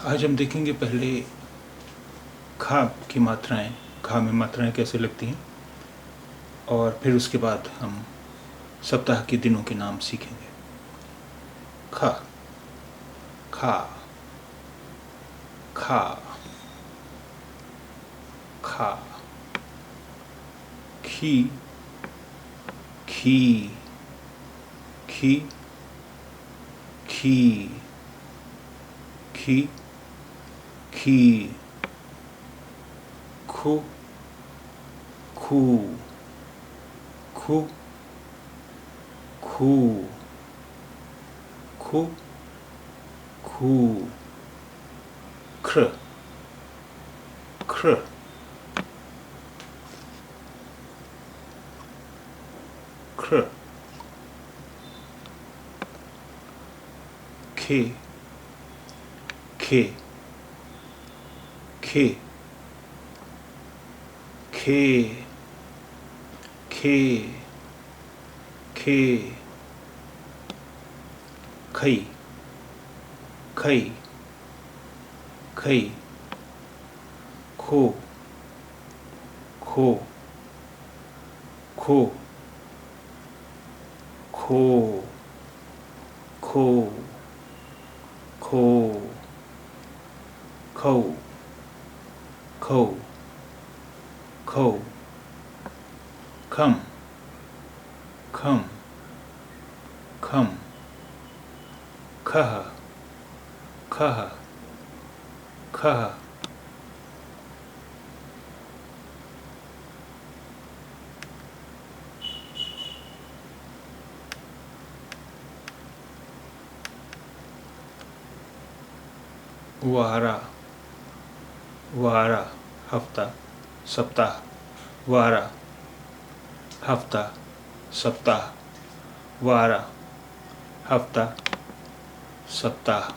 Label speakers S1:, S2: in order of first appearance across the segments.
S1: आज हम देखेंगे पहले खा की मात्राएं, खा में मात्राएं कैसे लगती हैं, और फिर उसके बाद हम सप्ताह के दिनों के नाम सीखेंगे। खा, खा, खा, खा, खी, खी, खी, खी, खी, खी, खू, खू, खू, खू, खू, खू, ख्र, ख्र, ख्र, खे, खे, खे, खे, खे, खे, खई, खई, खई, खो, खो, खो, खो, खो, खो, खौ, खौ, खौ, खम, खम, खम, खह, खह, खह, वारा, वारा, हफ्ता, सप्ताह, वारा, हफ्ता, सप्ताह, वारा, हफ्ता, सप्ताह।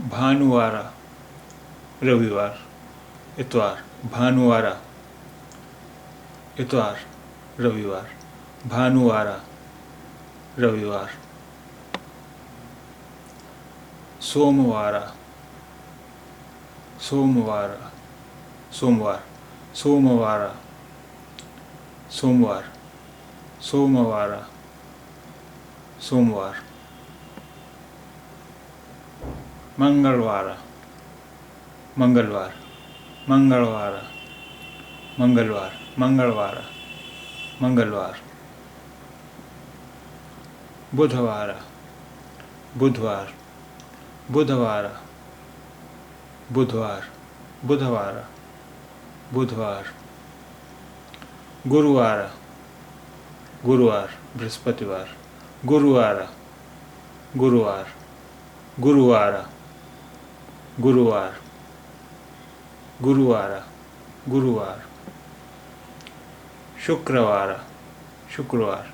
S1: भानुवारा, रविवार, इतवार, भानुवारा, इतवार, रविवार, भानुवारा, रविवार। सोमवारा, सोमवारा, सोमवार, सोमवारा, सोमवार, सोमवारा, सोमवार। मंगलवारा, मंगलवार, मंगलवारा, मंगलवार, मंगलवारा, मंगलवार। बुधवारा, बुधवार, बुधवारा, बुधवार, बुधवारा, बुधवार। गुरुवारा, गुरुवार, बृहस्पतिवार, गुरुवारा, गुरुवार, गुरुवारा, गुरुवार, गुरुवारा, गुरुवार। शुक्रवारा, शुक्रवार,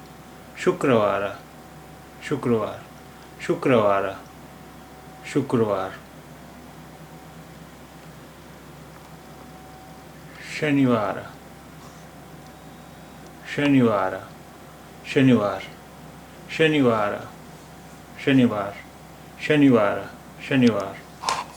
S1: शुक्रवारा, शुक्रवार, शुक्रवारा, शुक्रवार। शनिवार, शनिवार, शनिवार, शनिवार, शनिवार, शनिवार, शनिवार।